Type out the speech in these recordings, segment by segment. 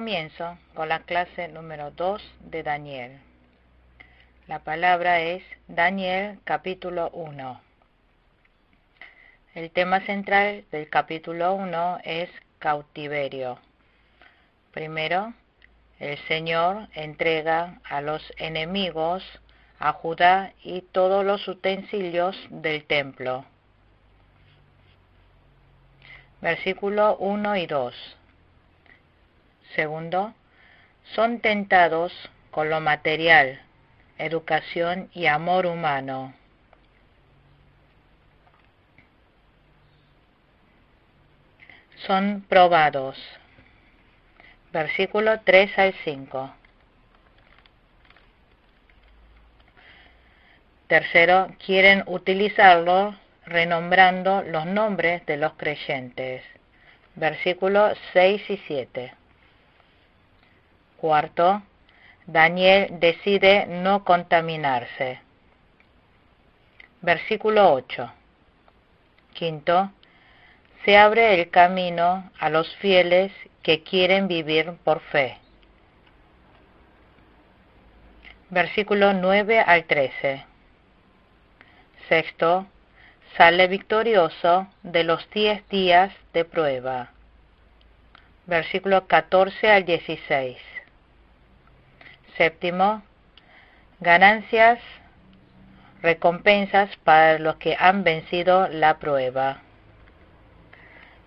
comienzo con la clase número 2 de Daniel. La palabra es Daniel capítulo 1. El tema central del capítulo 1 es cautiverio. Primero, el Señor entrega a los enemigos a Judá y todos los utensilios del templo. Versículo 1 y 2. Segundo, son tentados con lo material, educación y amor humano. Son probados. Versículo 3 al 5. Tercero, quieren utilizarlo renombrando los nombres de los creyentes. Versículos 6 y 7. Cuarto, Daniel decide no contaminarse. Versículo 8. Quinto, se abre el camino a los fieles que quieren vivir por fe. Versículo 9 al 13. Sexto, sale victorioso de los 10 días de prueba. Versículo 14 al 16. Séptimo, ganancias, recompensas para los que han vencido la prueba.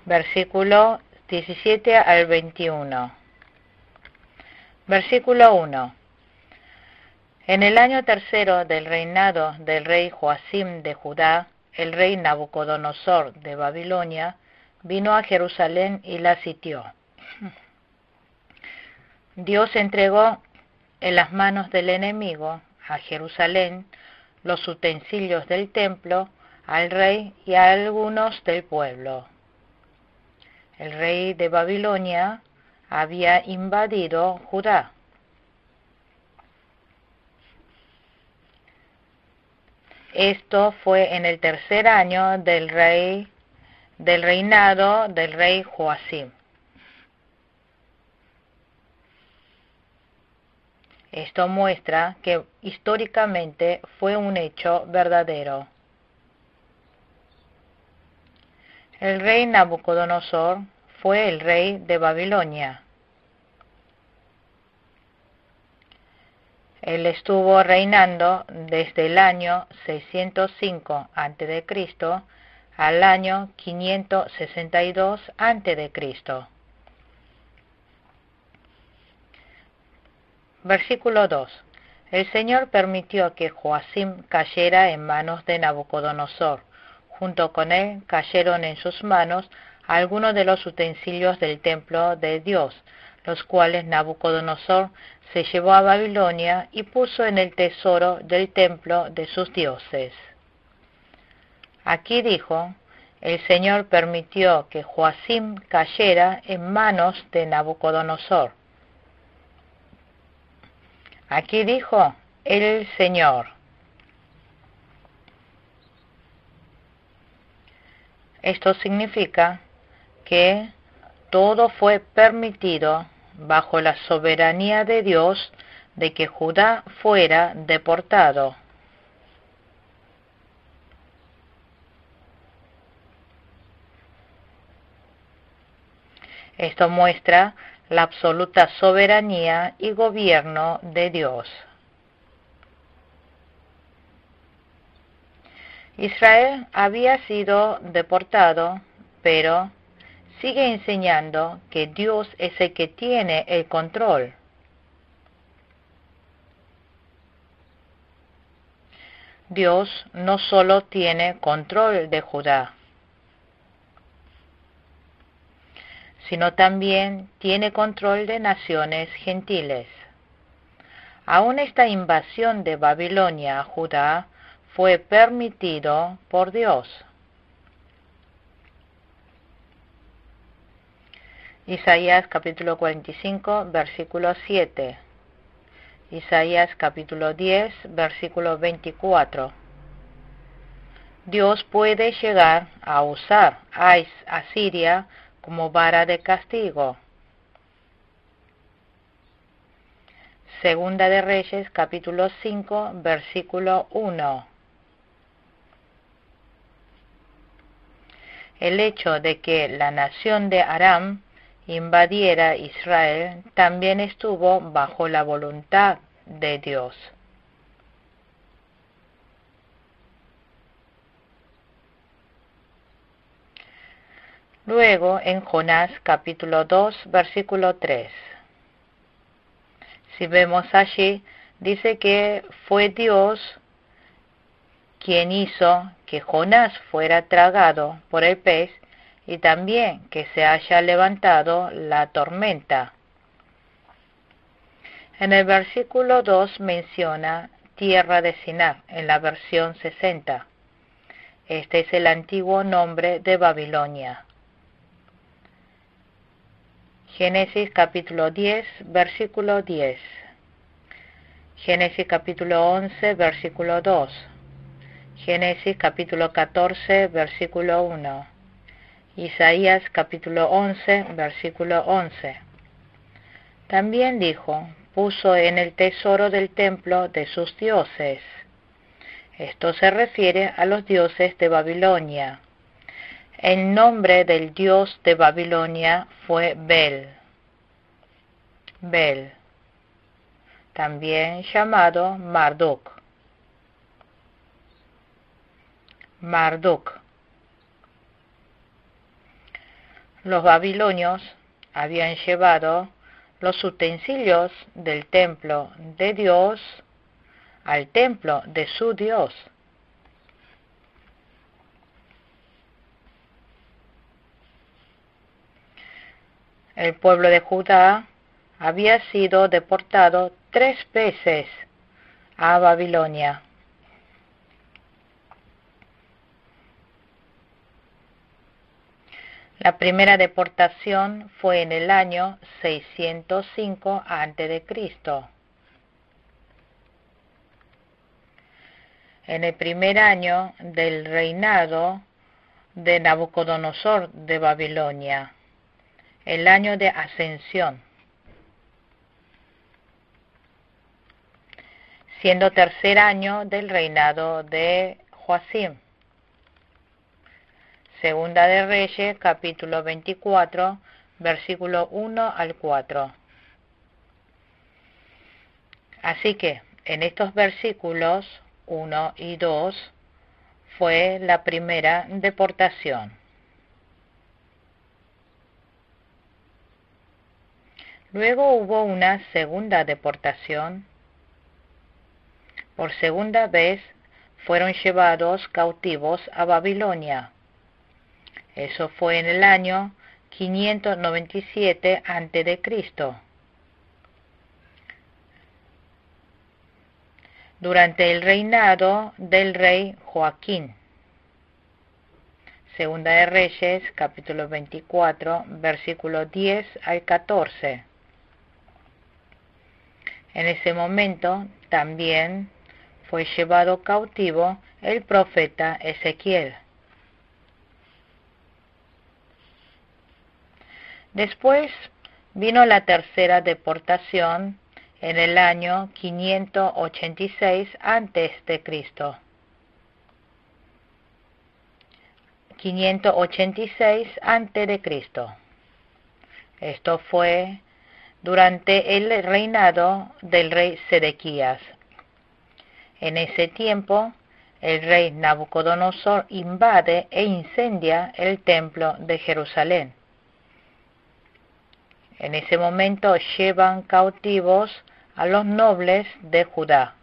Versículo 17 al 21. Versículo 1. En el año tercero del reinado del rey Joacim de Judá, el rey Nabucodonosor de Babilonia vino a Jerusalén y la sitió. Dios entregó en las manos del enemigo a Jerusalén los utensilios del templo, al rey y a algunos del pueblo. El rey de Babilonia había invadido Judá. Esto fue en el tercer año del reinado del rey Joacim. Esto muestra que históricamente fue un hecho verdadero. El rey Nabucodonosor fue el rey de Babilonia. Él estuvo reinando desde el año 605 a.C. al año 562 a.C. Versículo 2. El Señor permitió que Joacim cayera en manos de Nabucodonosor. Junto con él cayeron en sus manos algunos de los utensilios del templo de Dios, los cuales Nabucodonosor se llevó a Babilonia y puso en el tesoro del templo de sus dioses. Aquí dijo, el Señor permitió que Joacim cayera en manos de Nabucodonosor. Aquí dijo, el Señor. Esto significa que todo fue permitido bajo la soberanía de Dios de que Judá fuera deportado. Esto muestra la absoluta soberanía y gobierno de Dios. Israel había sido deportado, pero sigue enseñando que Dios es el que tiene el control. Dios no solo tiene control de Judá, sino también tiene control de naciones gentiles. Aún esta invasión de Babilonia a Judá fue permitido por Dios. Isaías capítulo 45, versículo 7. Isaías capítulo 10, versículo 24. Dios puede llegar a usar a Asiria como vara de castigo. Segunda de Reyes, capítulo 5, versículo 1. El hecho de que la nación de Aram invadiera Israel también estuvo bajo la voluntad de Dios. Luego en Jonás capítulo 2 versículo 3. Si vemos allí, dice que fue Dios quien hizo que Jonás fuera tragado por el pez y también que se haya levantado la tormenta. En el versículo 2 menciona tierra de Sinar en la versión 60. Este es el antiguo nombre de Babilonia. Génesis capítulo 10, versículo 10. Génesis capítulo 11, versículo 2. Génesis capítulo 14, versículo 1. Isaías capítulo 11, versículo 11. También dijo, puso en el tesoro del templo de sus dioses. Esto se refiere a los dioses de Babilonia. El nombre del dios de Babilonia fue Bel. Bel, también llamado Marduk. Marduk. Los babilonios habían llevado los utensilios del templo de Dios al templo de su Dios. El pueblo de Judá había sido deportado 3 veces a Babilonia. La primera deportación fue en el año 605 a.C. En el primer año del reinado de Nabucodonosor de Babilonia, el año de ascensión, siendo tercer año del reinado de Joacim. Segunda de Reyes, capítulo 24, versículo 1 al 4. Así que, en estos versículos 1 y 2, fue la primera deportación. Luego hubo una segunda deportación. Por segunda vez fueron llevados cautivos a Babilonia. Eso fue en el año 597 a.C. Durante el reinado del rey Joaquín. Segunda de Reyes, capítulo 24, versículo 10 al 14. En ese momento también fue llevado cautivo el profeta Ezequiel. Después vino la tercera deportación en el año 586 a.C. 586 a.C. Esto fue durante el reinado del rey Sedequías. En ese tiempo, el rey Nabucodonosor invade e incendia el templo de Jerusalén. En ese momento llevan cautivos a los nobles de Judá.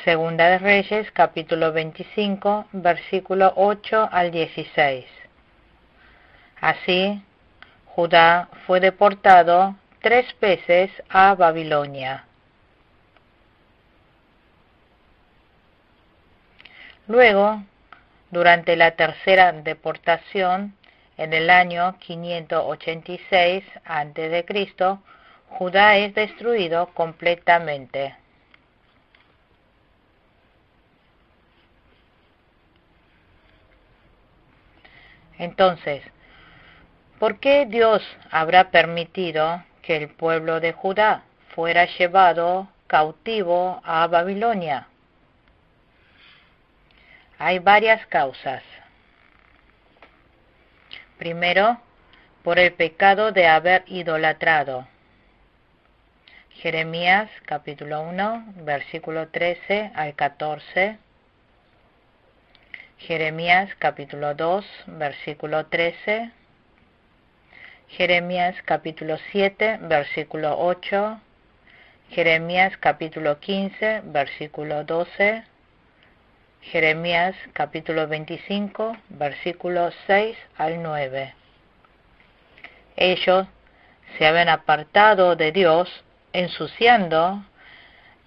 Segunda de Reyes, capítulo 25, versículo 8 al 16. Así, Judá fue deportado 3 veces a Babilonia. Luego, durante la tercera deportación, en el año 586 a.C., Judá es destruido completamente. Entonces, ¿Por qué Dios habrá permitido que el pueblo de Judá fuera llevado cautivo a Babilonia? Hay varias causas. Primero, por el pecado de haber idolatrado. Jeremías capítulo 1, versículo 13 al 14. Jeremías capítulo 2, versículo 13. Jeremías capítulo 7, versículo 8. Jeremías capítulo 15, versículo 12. Jeremías capítulo 25, versículo 6 al 9. Ellos se habían apartado de Dios, ensuciando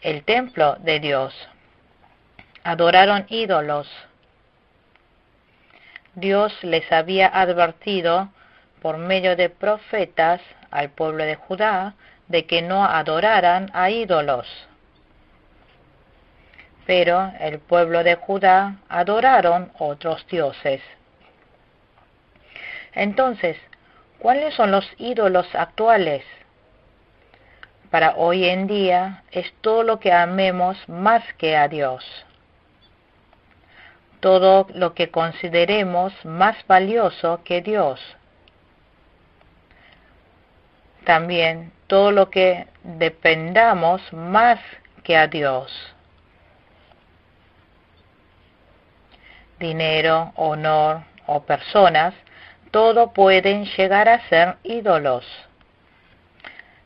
el templo de Dios. Adoraron ídolos. Dios les había advertido por medio de profetas al pueblo de Judá de que no adoraran a ídolos. Pero el pueblo de Judá adoraron otros dioses. Entonces, ¿cuáles son los ídolos actuales? Para hoy en día es todo lo que amemos más que a Dios. Todo lo que consideremos más valioso que Dios. También todo lo que dependamos más que a Dios. Dinero, honor o personas, todo pueden llegar a ser ídolos.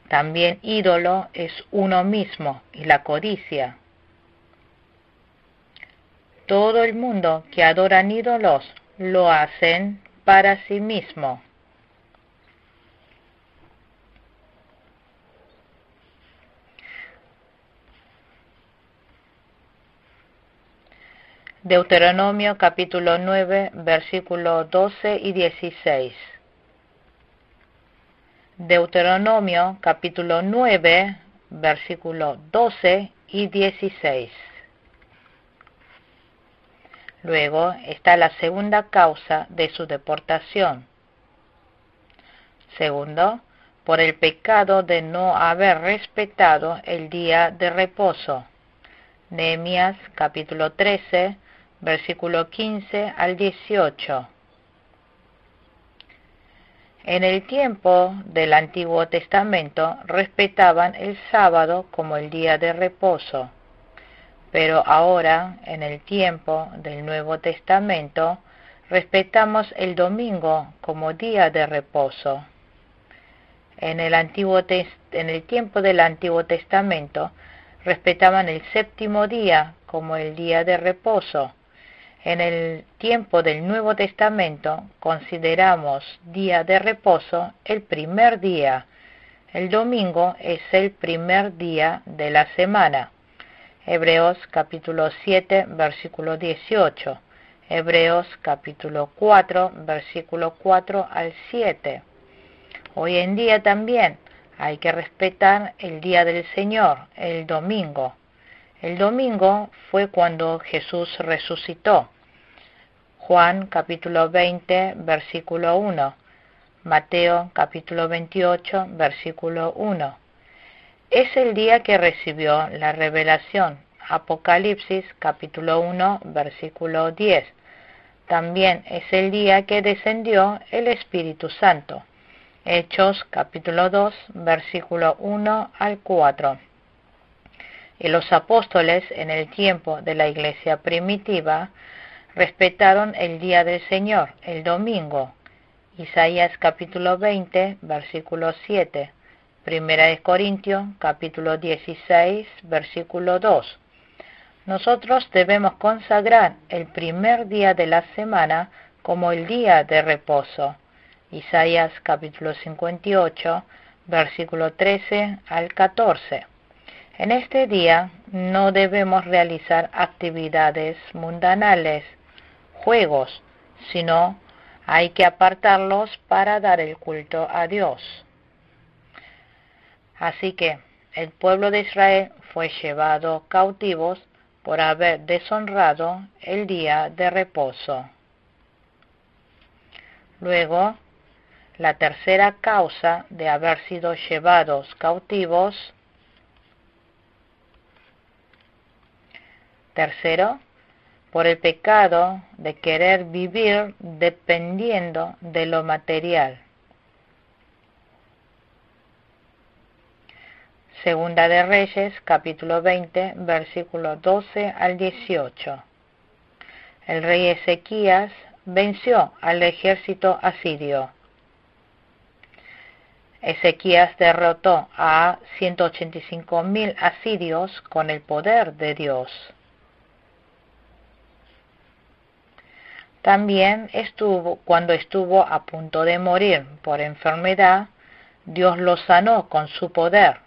También ídolo es uno mismo y la codicia. Todo el mundo que adoran ídolos lo hacen para sí mismo. Deuteronomio capítulo 9, versículos 12 y 16. Deuteronomio capítulo 9, versículos 12 y 16. Luego está la segunda causa de su deportación. Segundo, por el pecado de no haber respetado el día de reposo. Nehemías capítulo 13, versículo 15 al 18. En el tiempo del Antiguo Testamento respetaban el sábado como el día de reposo, pero ahora, en el tiempo del Nuevo Testamento, respetamos el domingo como día de reposo. En el tiempo del Antiguo Testamento, respetaban el séptimo día como el día de reposo. En el tiempo del Nuevo Testamento consideramos día de reposo el primer día. El domingo es el primer día de la semana. Hebreos capítulo 7, versículo 18. Hebreos capítulo 4, versículo 4 al 7. Hoy en día también hay que respetar el día del Señor, el domingo. El domingo fue cuando Jesús resucitó. Juan capítulo 20, versículo 1. Mateo capítulo 28, versículo 1. Es el día que recibió la revelación. Apocalipsis capítulo 1, versículo 10. También es el día que descendió el Espíritu Santo. Hechos capítulo 2, versículo 1 al 4. Y los apóstoles en el tiempo de la iglesia primitiva respetaron el día del Señor, el domingo. Isaías capítulo 20, versículo 7. Primera de Corintios capítulo 16, versículo 2. Nosotros debemos consagrar el primer día de la semana como el día de reposo. Isaías capítulo 58, versículo 13 al 14. En este día no debemos realizar actividades mundanales, juegos, sino hay que apartarlos para dar el culto a Dios. Así que el pueblo de Israel fue llevado cautivos por haber deshonrado el día de reposo. Luego, la tercera causa de haber sido llevados cautivos. Tercero, por el pecado de querer vivir dependiendo de lo material. Segunda de Reyes, capítulo 20, versículos 12 al 18. El rey Ezequías venció al ejército asirio. Ezequías derrotó a 185.000 asirios con el poder de Dios. También cuando estuvo a punto de morir por enfermedad, Dios lo sanó con su poder.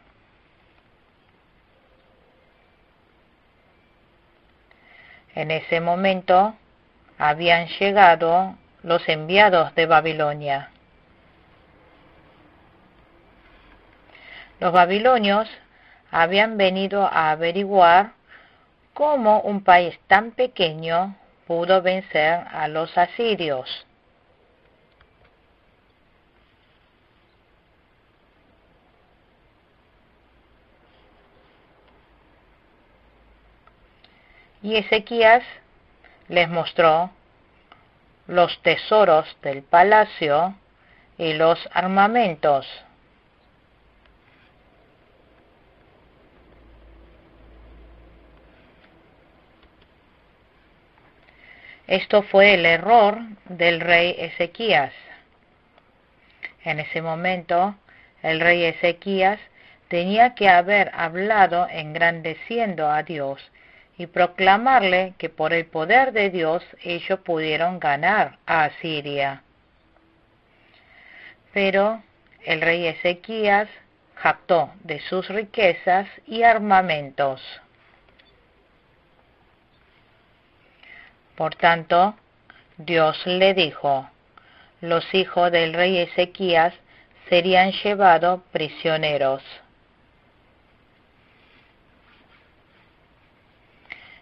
En ese momento habían llegado los enviados de Babilonia. Los babilonios habían venido a averiguar cómo un país tan pequeño pudo vencer a los asirios. Y Ezequías les mostró los tesoros del palacio y los armamentos. Esto fue el error del rey Ezequías. En ese momento, el rey Ezequías tenía que haber hablado engrandeciendo a Dios y proclamarle que por el poder de Dios ellos pudieron ganar a Asiria. Pero el rey Ezequías jactó de sus riquezas y armamentos. Por tanto, Dios le dijo: los hijos del rey Ezequías serían llevados prisioneros.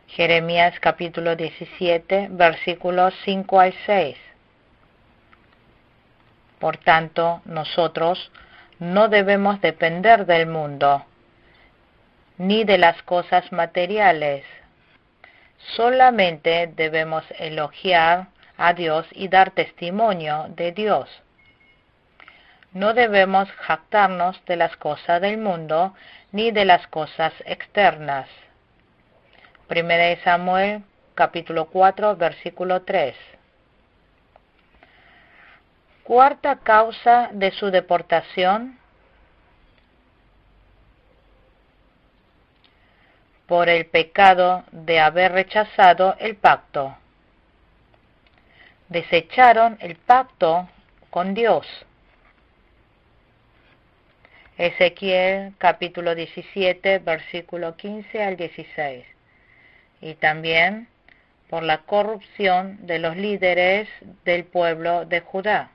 Jeremías capítulo 17, versículos 5 al 6. Por tanto, nosotros no debemos depender del mundo, ni de las cosas materiales. Solamente debemos elogiar a Dios y dar testimonio de Dios. No debemos jactarnos de las cosas del mundo, ni de las cosas externas. Primera de Samuel, capítulo 4, versículo 3. Cuarta causa de su deportación: por el pecado de haber rechazado el pacto. Desecharon el pacto con Dios. Ezequiel, capítulo 17, versículo 15 al 16. Y también por la corrupción de los líderes del pueblo de Judá.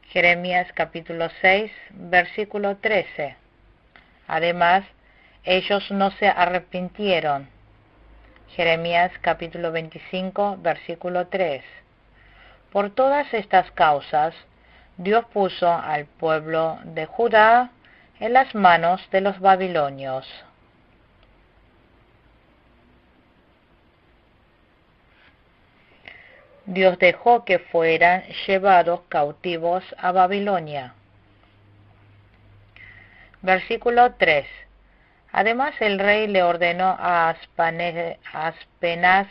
Jeremías capítulo 6, versículo 13. Además, ellos no se arrepintieron. Jeremías capítulo 25, versículo 3. Por todas estas causas, Dios puso al pueblo de Judá en las manos de los babilonios. Dios dejó que fueran llevados cautivos a Babilonia. Versículo 3. Además el rey le ordenó a Aspenaz,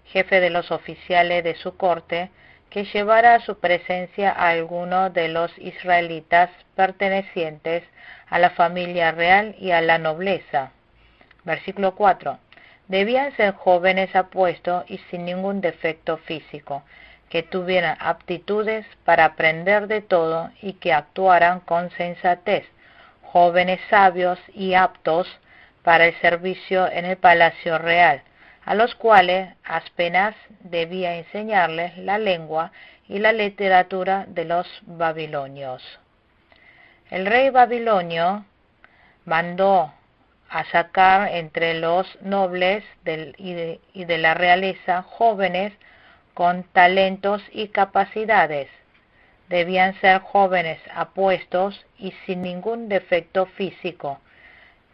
jefe de los oficiales de su corte, que llevara a su presencia a alguno de los israelitas pertenecientes a la familia real y a la nobleza. Versículo 4. Debían ser jóvenes apuestos y sin ningún defecto físico, que tuvieran aptitudes para aprender de todo y que actuaran con sensatez, jóvenes sabios y aptos para el servicio en el palacio real, a los cuales Aspenaz debía enseñarles la lengua y la literatura de los babilonios. El rey babilonio mandó a sacar entre los nobles y de la realeza jóvenes con talentos y capacidades, debían ser jóvenes apuestos y sin ningún defecto físico,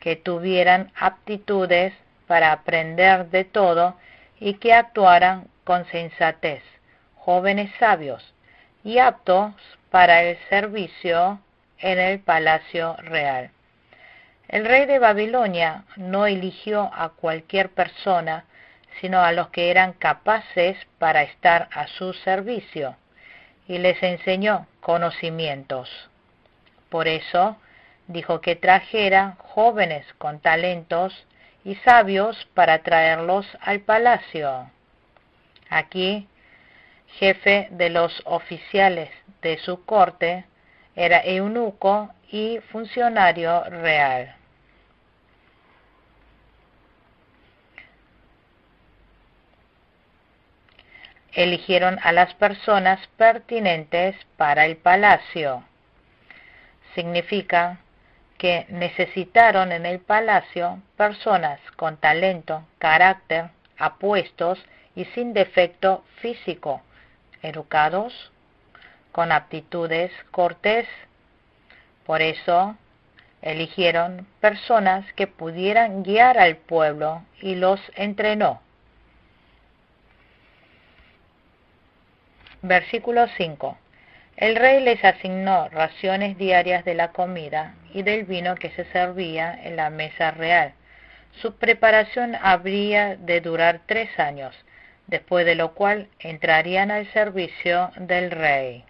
que tuvieran aptitudes para aprender de todo y que actuaran con sensatez, jóvenes sabios y aptos para el servicio en el palacio real. El rey de Babilonia no eligió a cualquier persona, sino a los que eran capaces para estar a su servicio, y les enseñó conocimientos. Por eso dijo que trajera jóvenes con talentos y sabios para traerlos al palacio. Aquí, jefe de los oficiales de su corte, era eunuco y funcionario real. Eligieron a las personas pertinentes para el palacio. Significa que necesitaron en el palacio personas con talento, carácter, apuestos y sin defecto físico, educados, con aptitudes cortés. Por eso eligieron personas que pudieran guiar al pueblo y los entrenó. Versículo 5. El rey les asignó raciones diarias de la comida y del vino que se servía en la mesa real. Su preparación habría de durar 3 años, después de lo cual entrarían al servicio del rey.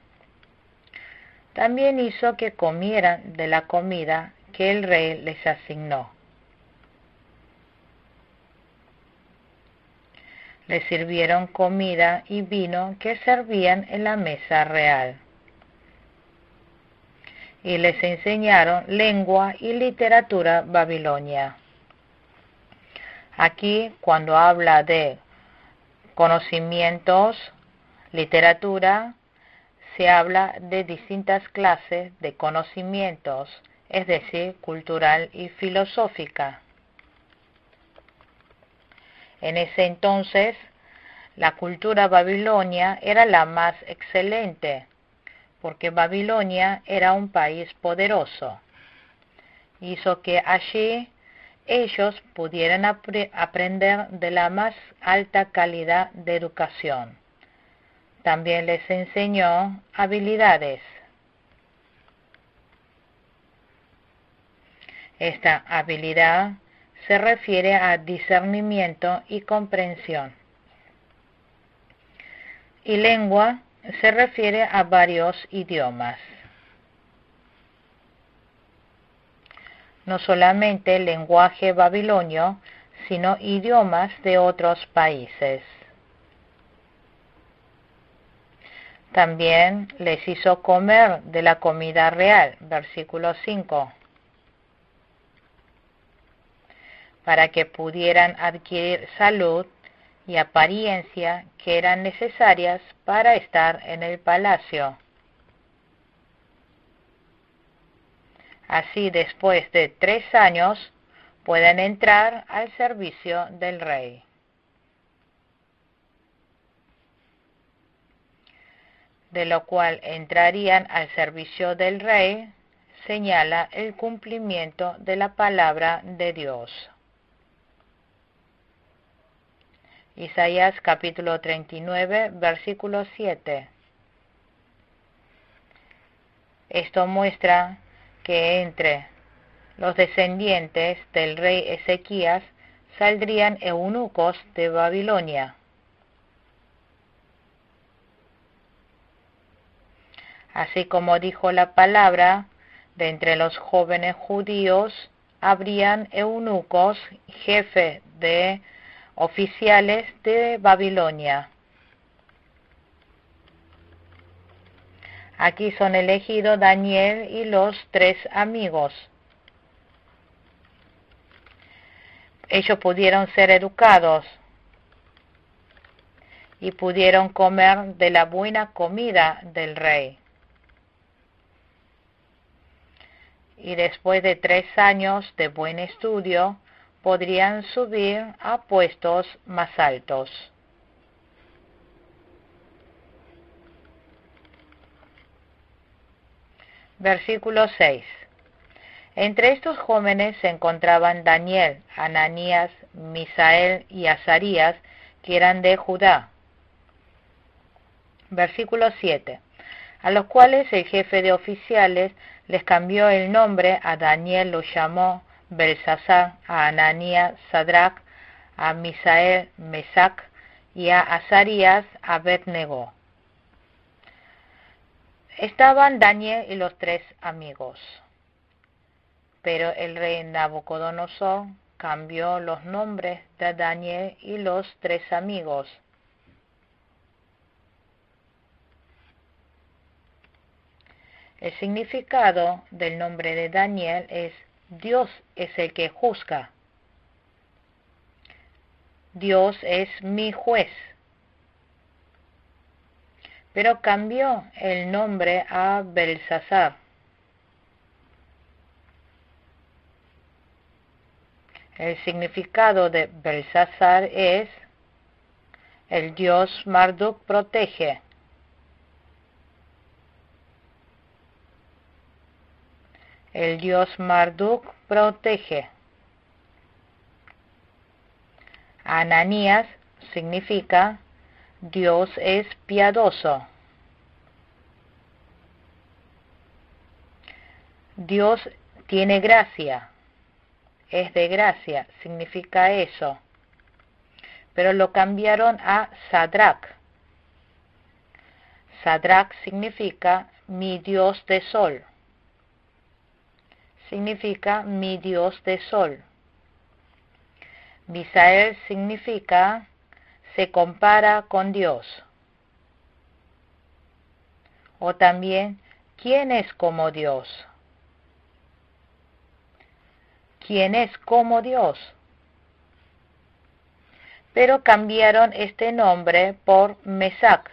También hizo que comieran de la comida que el rey les asignó. Les sirvieron comida y vino que servían en la mesa real. Y les enseñaron lengua y literatura babilonia. Aquí, cuando habla de conocimientos, literatura, se habla de distintas clases de conocimientos, es decir, cultural y filosófica. En ese entonces, la cultura babilonia era la más excelente, porque Babilonia era un país poderoso. Hizo que allí ellos pudieran aprender de la más alta calidad de educación. También les enseñó habilidades. Esta habilidad se refiere a discernimiento y comprensión. Y lengua se refiere a varios idiomas. No solamente el lenguaje babilonio, sino idiomas de otros países. También les hizo comer de la comida real, versículo 5, para que pudieran adquirir salud y apariencia que eran necesarias para estar en el palacio. Así, después de 3 años, pueden entrar al servicio del rey. De lo cual entrarían al servicio del rey, señala el cumplimiento de la palabra de Dios. Isaías capítulo 39, versículo 7. Esto muestra que entre los descendientes del rey Ezequías saldrían eunucos de Babilonia. Así como dijo la palabra, de entre los jóvenes judíos habrían eunucos, jefes de oficiales de Babilonia. Aquí son elegidos Daniel y los 3 amigos. Ellos pudieron ser educados y pudieron comer de la buena comida del rey. Y después de 3 años de buen estudio, podrían subir a puestos más altos. Versículo 6. Entre estos jóvenes se encontraban Daniel, Ananías, Misael y Azarías, que eran de Judá. Versículo 7. A los cuales el jefe de oficiales les cambió el nombre. A Daniel lo llamó Belsasar, a Ananías Sadrac, a Misael Mesac y a Azarías Abednego. Estaban Daniel y los tres amigos, pero el rey Nabucodonosor cambió los nombres de Daniel y los tres amigos. El significado del nombre de Daniel es Dios es el que juzga. Dios es mi juez. Pero cambió el nombre a Belsasar. El significado de Belsasar es el Dios Marduk protege. El Dios Marduk protege. Ananías significa Dios es piadoso. Dios tiene gracia. Es de gracia, significa eso. Pero lo cambiaron a Sadrac. Sadrac significa mi Dios de sol. Significa mi Dios de sol. Misael significa se compara con Dios. O también, ¿quién es como Dios? ¿Quién es como Dios? Pero cambiaron este nombre por Mesac.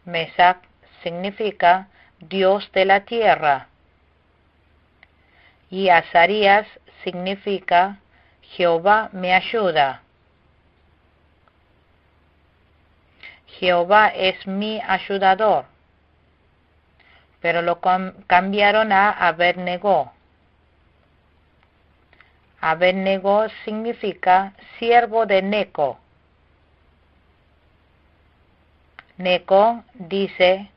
Mesac significa Dios de la tierra. Y Azarías significa Jehová me ayuda. Jehová es mi ayudador. Pero lo cambiaron a Abednego. Abednego significa siervo de Neco. Neco dice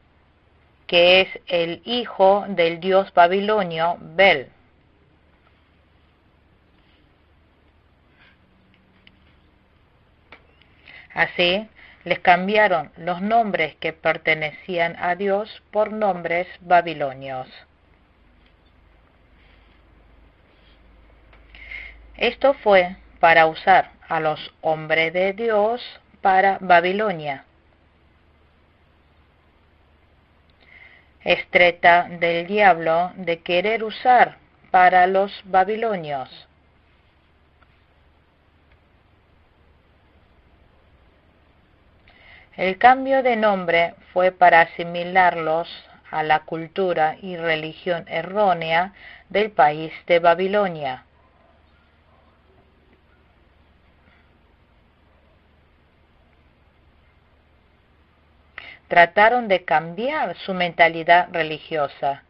que es el hijo del dios babilonio Bel. Así, les cambiaron los nombres que pertenecían a Dios por nombres babilonios. Esto fue para usar a los hombres de Dios para Babilonia. Es treta del diablo de querer usar para los babilonios. El cambio de nombre fue para asimilarlos a la cultura y religión errónea del país de Babilonia. Trataron de cambiar su mentalidad religiosa.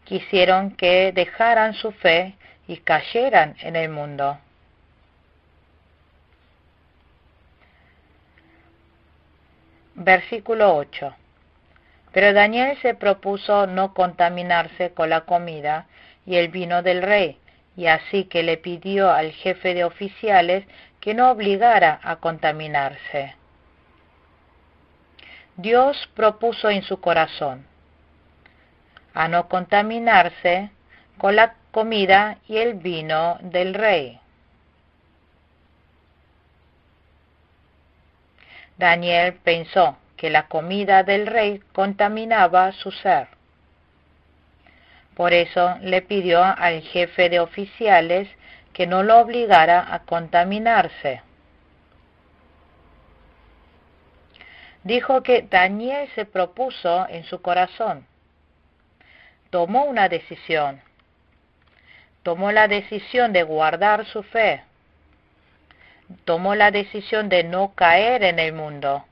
Quisieron que dejaran su fe y cayeran en el mundo. Versículo 8. Pero Daniel se propuso no contaminarse con la comida y el vino del rey, y así que le pidió al jefe de oficiales que no obligara a contaminarse. Dios propuso en su corazón a no contaminarse con la comida y el vino del rey. Daniel pensó que la comida del rey contaminaba su ser. Por eso le pidió al jefe de oficiales que no lo obligara a contaminarse. Dijo que Daniel se propuso en su corazón. Tomó una decisión. Tomó la decisión de guardar su fe. tomó la decisión de no caer en el mundo.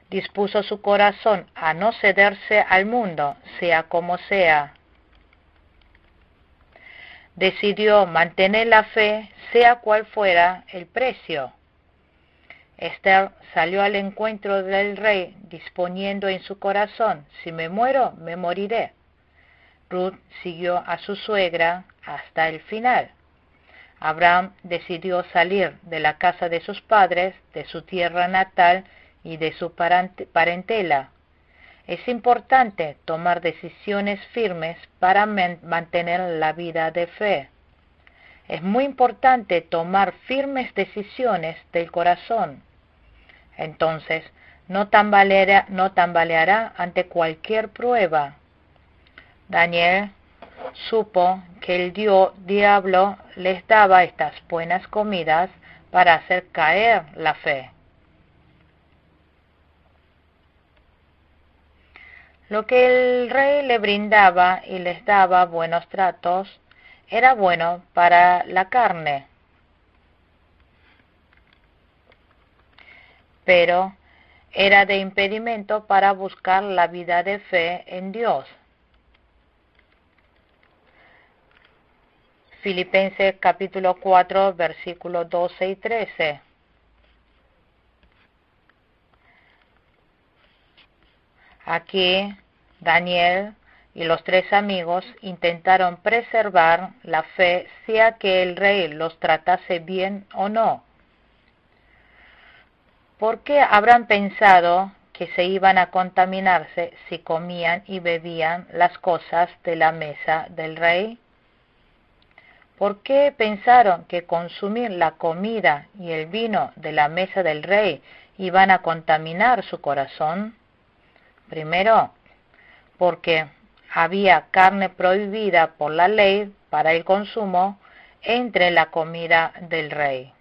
Dispuso su corazón a no cederse al mundo, sea como sea. Decidió mantener la fe, sea cual fuera el precio. Esther salió al encuentro del rey, disponiendo en su corazón: si me muero, me moriré. Ruth siguió a su suegra hasta el final. Abraham decidió salir de la casa de sus padres, de su tierra natal y de su parentela. Es importante tomar decisiones firmes para mantener la vida de fe. Es muy importante tomar firmes decisiones del corazón. Entonces, no tambaleará ante cualquier prueba. Daniel supo que el diablo les daba estas buenas comidas para hacer caer la fe. Lo que el rey le brindaba y les daba buenos tratos era bueno para la carne, pero era de impedimento para buscar la vida de fe en Dios. Filipenses capítulo 4, versículos 12 y 13. Aquí Daniel y los 3 amigos intentaron preservar la fe, sea que el rey los tratase bien o no. ¿Por qué habrán pensado que se iban a contaminarse si comían y bebían las cosas de la mesa del rey? ¿Por qué pensaron que consumir la comida y el vino de la mesa del rey iban a contaminar su corazón? Primero, porque había carne prohibida por la ley para el consumo entre la comida del rey.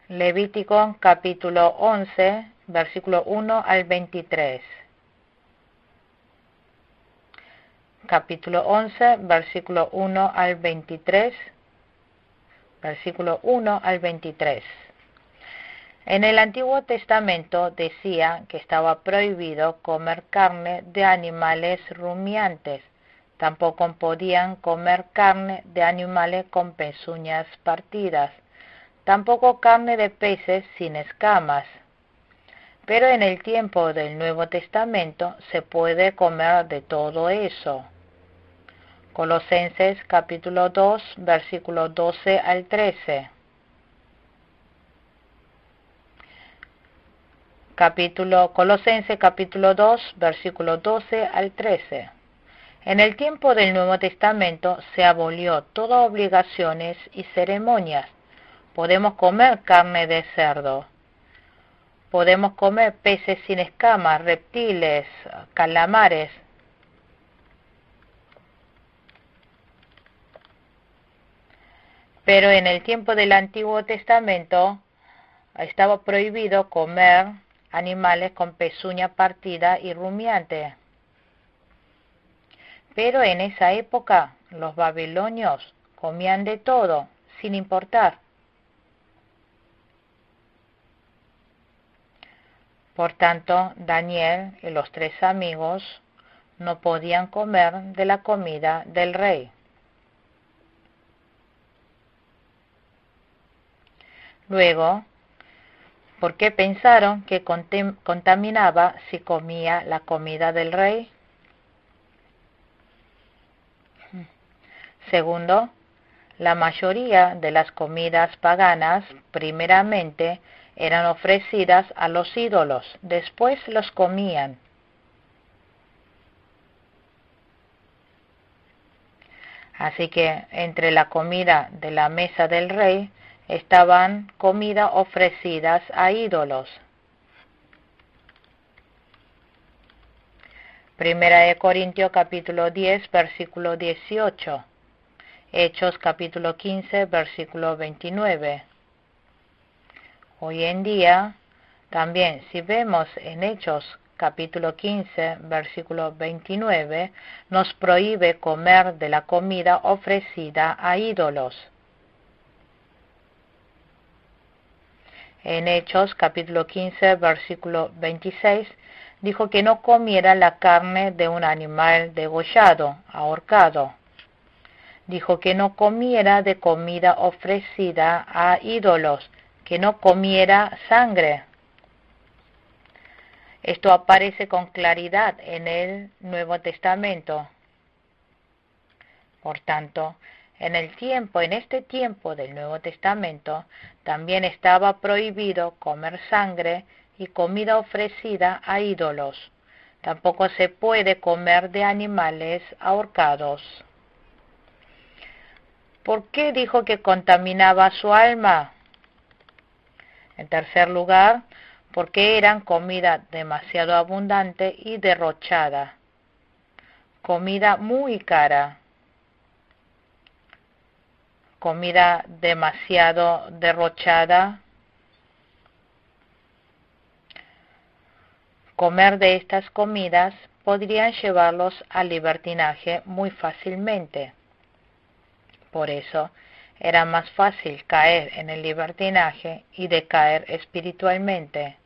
Levítico capítulo 11, versículo 1 al 23. Capítulo 11, versículo 1 al 23. Versículo 1 al 23. En el Antiguo Testamento decía que estaba prohibido comer carne de animales rumiantes. Tampoco podían comer carne de animales con pezuñas partidas. Tampoco carne de peces sin escamas. Pero en el tiempo del Nuevo Testamento se puede comer de todo eso. Colosenses capítulo 2, versículos 12 al 13. Colosenses capítulo 2, versículos 12 al 13. En el tiempo del Nuevo Testamento se abolió todas obligaciones y ceremonias. Podemos comer carne de cerdo. Podemos comer peces sin escamas, reptiles, calamares. Pero en el tiempo del Antiguo Testamento estaba prohibido comer animales con pezuña partida y rumiante. Pero en esa época los babilonios comían de todo, sin importar. Por tanto, Daniel y los 3 amigos no podían comer de la comida del rey. Luego, ¿por qué pensaron que contaminaba si comía la comida del rey? Segundo, la mayoría de las comidas paganas primeramente eran ofrecidas a los ídolos, después los comían. Así que entre la comida de la mesa del rey estaban comidas ofrecidas a ídolos. Primera de Corintios capítulo 10, versículo 18. Hechos capítulo 15, versículo 29. Hoy en día, también si vemos en Hechos capítulo 15, versículo 29, nos prohíbe comer de la comida ofrecida a ídolos. En Hechos, capítulo 15, versículo 26, dijo que no comiera la carne de un animal degollado, ahorcado. Dijo que no comiera de comida ofrecida a ídolos, que no comiera sangre. Esto aparece con claridad en el Nuevo Testamento. Por tanto, en este tiempo del Nuevo Testamento, también estaba prohibido comer sangre y comida ofrecida a ídolos. Tampoco se puede comer de animales ahorcados. ¿Por qué dijo que contaminaba su alma? En tercer lugar, porque eran comida demasiado abundante y derrochada. Comida muy cara. Comida demasiado derrochada. Comer de estas comidas podrían llevarlos al libertinaje muy fácilmente. Por eso, era más fácil caer en el libertinaje y decaer espiritualmente.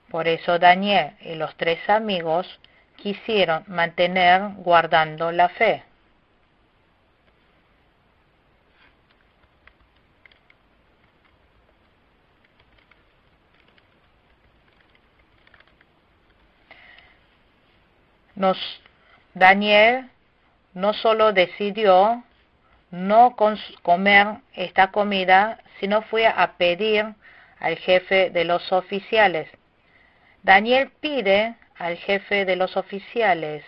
Por eso Daniel y los 3 amigos quisieron mantener guardando la fe. Daniel no solo decidió no comer esta comida, sino fue a pedir al jefe de los oficiales. Daniel pide al jefe de los oficiales.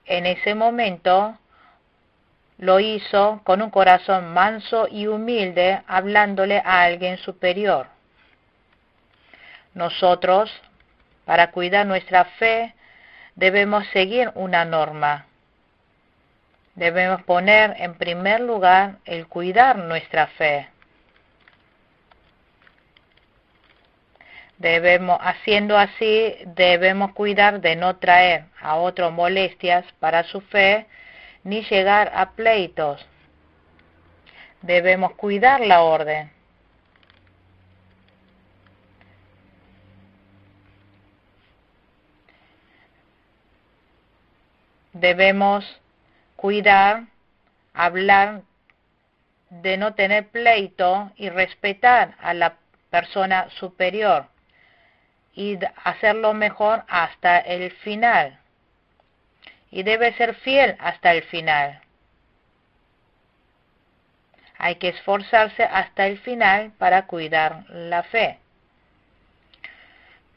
En ese momento lo hizo con un corazón manso y humilde, hablándole a alguien superior. Nosotros, para cuidar nuestra fe, debemos seguir una norma. Debemos poner en primer lugar el cuidar nuestra fe. Haciendo así, debemos cuidar de no traer a otros molestias para su fe, ni llegar a pleitos. Debemos cuidar la orden. Debemos cuidar, hablar de no tener pleito y respetar a la persona superior y hacerlo mejor hasta el final. Y debe ser fiel hasta el final. Hay que esforzarse hasta el final para cuidar la fe.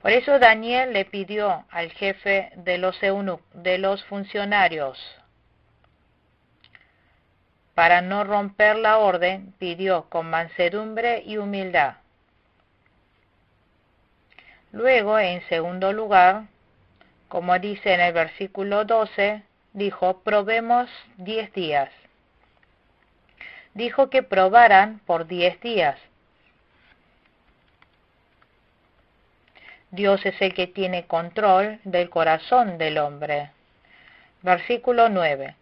Por eso Daniel le pidió al jefe de los funcionarios, para no romper la orden, pidió con mansedumbre y humildad. Luego, en segundo lugar, como dice en el versículo 12, dijo, probemos 10 días. Dijo que probaran por 10 días. Dios es el que tiene control del corazón del hombre. Versículo 9.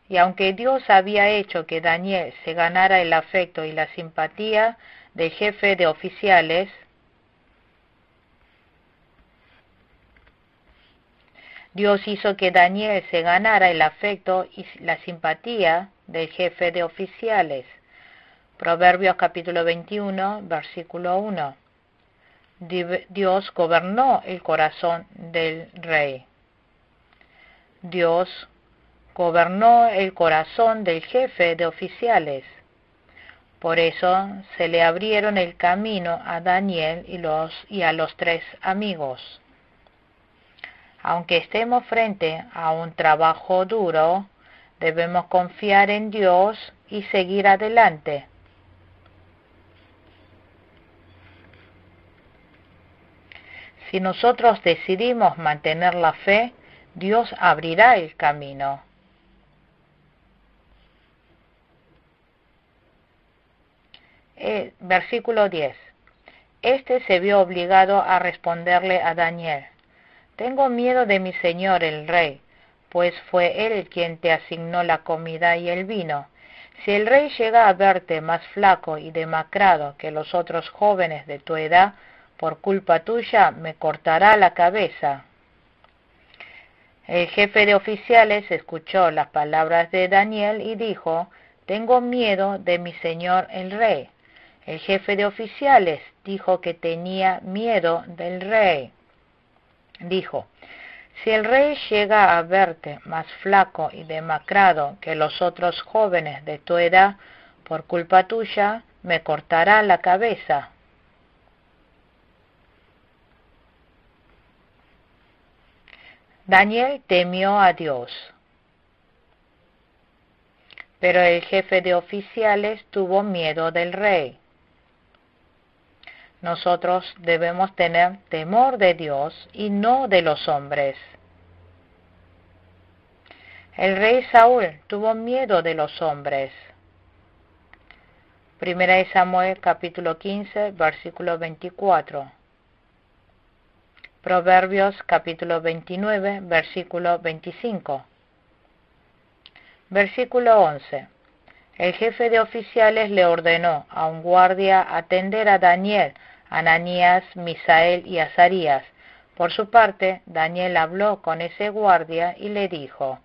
Y aunque Dios había hecho que Daniel se ganara el afecto y la simpatía del jefe de oficiales, Dios hizo que Daniel se ganara el afecto y la simpatía del jefe de oficiales. Proverbios capítulo 21, versículo 1. Dios gobernó el corazón del rey. Dios gobernó el corazón del jefe de oficiales. Por eso se le abrieron el camino a Daniel y a los 3 amigos. Aunque estemos frente a un trabajo duro, debemos confiar en Dios y seguir adelante. Si nosotros decidimos mantener la fe, Dios abrirá el camino. Versículo 10. Este se vio obligado a responderle a Daniel: «Tengo miedo de mi señor el rey, pues fue él quien te asignó la comida y el vino. Si el rey llega a verte más flaco y demacrado que los otros jóvenes de tu edad, por culpa tuya me cortará la cabeza». El jefe de oficiales escuchó las palabras de Daniel y dijo: «Tengo miedo de mi señor el rey». El jefe de oficiales dijo que tenía miedo del rey. Dijo: «Si el rey llega a verte más flaco y demacrado que los otros jóvenes de tu edad, por culpa tuya me cortará la cabeza». Daniel temió a Dios, pero el jefe de oficiales tuvo miedo del rey. Nosotros debemos tener temor de Dios y no de los hombres. El rey Saúl tuvo miedo de los hombres. Primera de Samuel capítulo 15, versículo 24. Proverbios capítulo 29, versículo 25. Versículo 11. El jefe de oficiales le ordenó a un guardia atender a Daniel, Ananías, Misael y Azarías. Por su parte, Daniel habló con ese guardia y le dijo: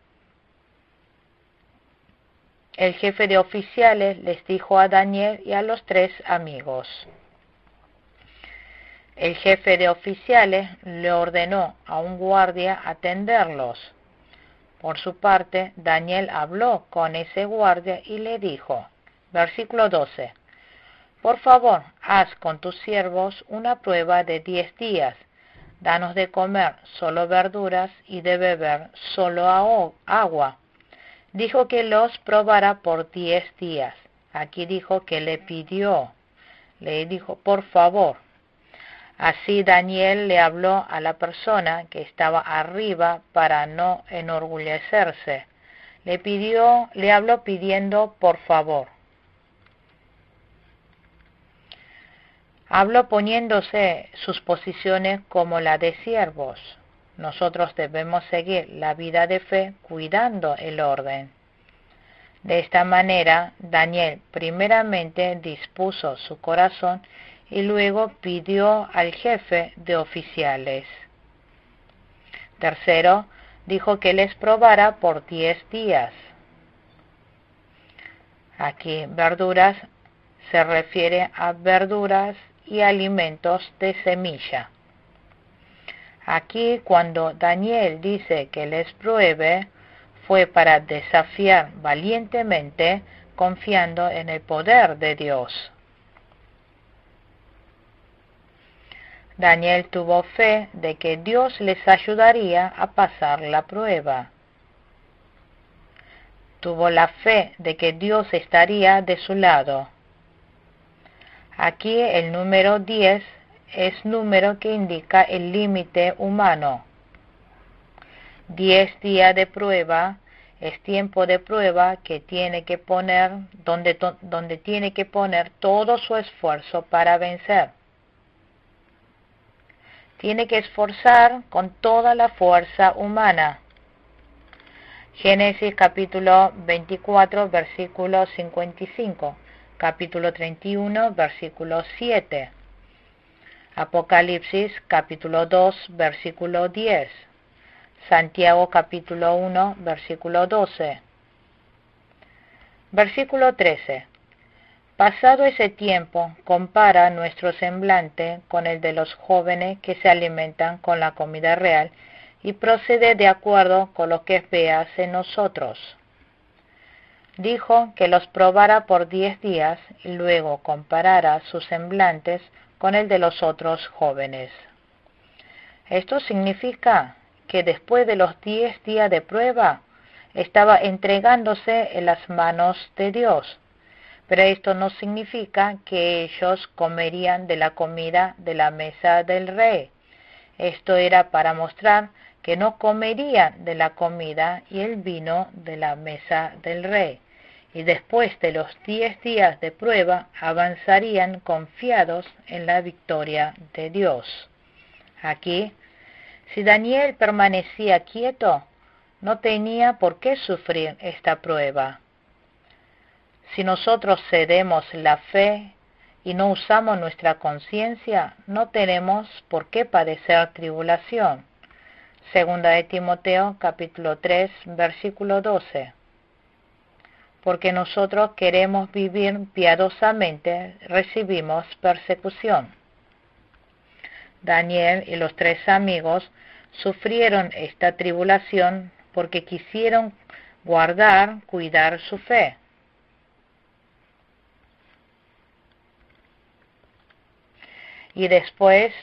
el jefe de oficiales les dijo a Daniel y a los 3 amigos. El jefe de oficiales le ordenó a un guardia atenderlos. Por su parte, Daniel habló con ese guardia y le dijo, versículo 12, por favor, haz con tus siervos una prueba de 10 días. Danos de comer solo verduras y de beber solo agua. Dijo que los probara por 10 días. Aquí dijo que le dijo, por favor. Así Daniel le habló a la persona que estaba arriba para no enorgullecerse. Le habló pidiendo por favor. Habló poniéndose sus posiciones como la de siervos. Nosotros debemos seguir la vida de fe cuidando el orden. De esta manera, Daniel primeramente dispuso su corazón y luego pidió al jefe de oficiales. Tercero, dijo que les probara por 10 días. Aquí verduras se refiere a verduras y alimentos de semilla. Aquí cuando Daniel dice que les pruebe, fue para desafiar valientemente confiando en el poder de Dios. Daniel tuvo fe de que Dios les ayudaría a pasar la prueba. Tuvo la fe de que Dios estaría de su lado. Aquí el número 10 es número que indica el límite humano. 10 días de prueba es tiempo de prueba que tiene que poner, donde tiene que poner todo su esfuerzo para vencer. Tiene que esforzar con toda la fuerza humana. Génesis capítulo 24, versículo 55. Capítulo 31, versículo 7. Apocalipsis capítulo 2, versículo 10. Santiago capítulo 1, versículo 12. Versículo 13. Pasado ese tiempo, compara nuestro semblante con el de los jóvenes que se alimentan con la comida real y procede de acuerdo con lo que veas en nosotros. Dijo que los probara por 10 días y luego comparara sus semblantes con el de los otros jóvenes. Esto significa que después de los 10 días de prueba, estaba entregándose en las manos de Dios. Pero esto no significa que ellos comerían de la comida de la mesa del rey. Esto era para mostrar que no comerían de la comida y el vino de la mesa del rey. y después de los 10 días de prueba avanzarían confiados en la victoria de Dios. Aquí, si Daniel permanecía quieto, no tenía por qué sufrir esta prueba. Si nosotros cedemos la fe y no usamos nuestra conciencia, no tenemos por qué padecer tribulación. Segunda de Timoteo, capítulo 3, versículo 12. Porque nosotros queremos vivir piadosamente, recibimos persecución. Daniel y los 3 amigos sufrieron esta tribulación porque quisieron cuidar su fe. Y después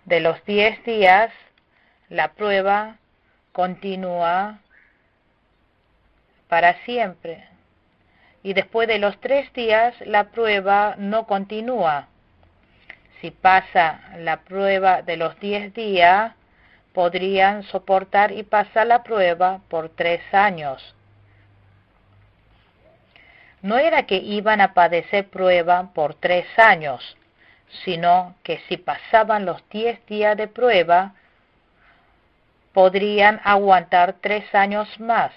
de los 10 días, la prueba continúa para siempre. Y después de los 3 días, la prueba no continúa. Si pasa la prueba de los 10 días, podrían soportar y pasar la prueba por 3 años. No era que iban a padecer prueba por 3 años, sino que si pasaban los 10 días de prueba, podrían aguantar 3 años más.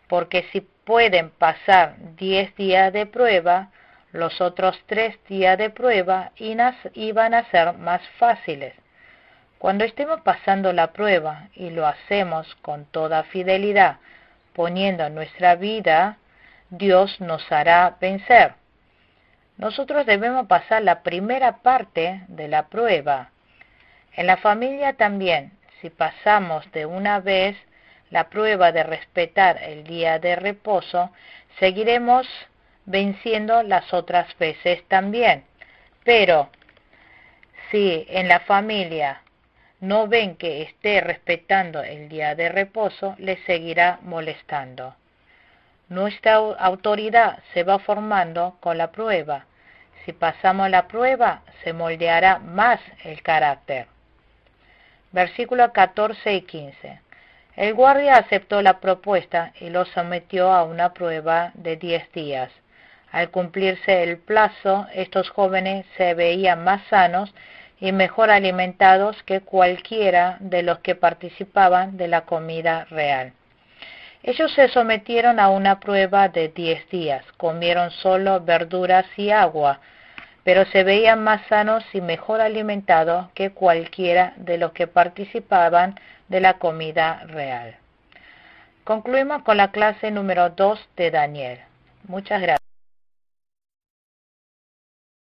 Porque si pueden pasar 10 días de prueba, los otros 3 días de prueba iban a ser más fáciles. Cuando estemos pasando la prueba y lo hacemos con toda fidelidad, poniendo nuestra vida, Dios nos hará vencer. Nosotros debemos pasar la primera parte de la prueba. En la familia también, si pasamos de una vez la prueba de respetar el día de reposo, seguiremos venciendo las otras veces también. Pero si en la familia no ven que esté respetando el día de reposo, les seguirá molestando. Nuestra autoridad se va formando con la prueba. Si pasamos la prueba, se moldeará más el carácter. Versículos 14 y 15. El guardia aceptó la propuesta y lo sometió a una prueba de 10 días. Al cumplirse el plazo, estos jóvenes se veían más sanos y mejor alimentados que cualquiera de los que participaban de la comida real. Ellos se sometieron a una prueba de 10 días, comieron solo verduras y agua, pero se veían más sanos y mejor alimentados que cualquiera de los que participaban de la comida real. Concluimos con la clase número 2 de Daniel. Muchas gracias.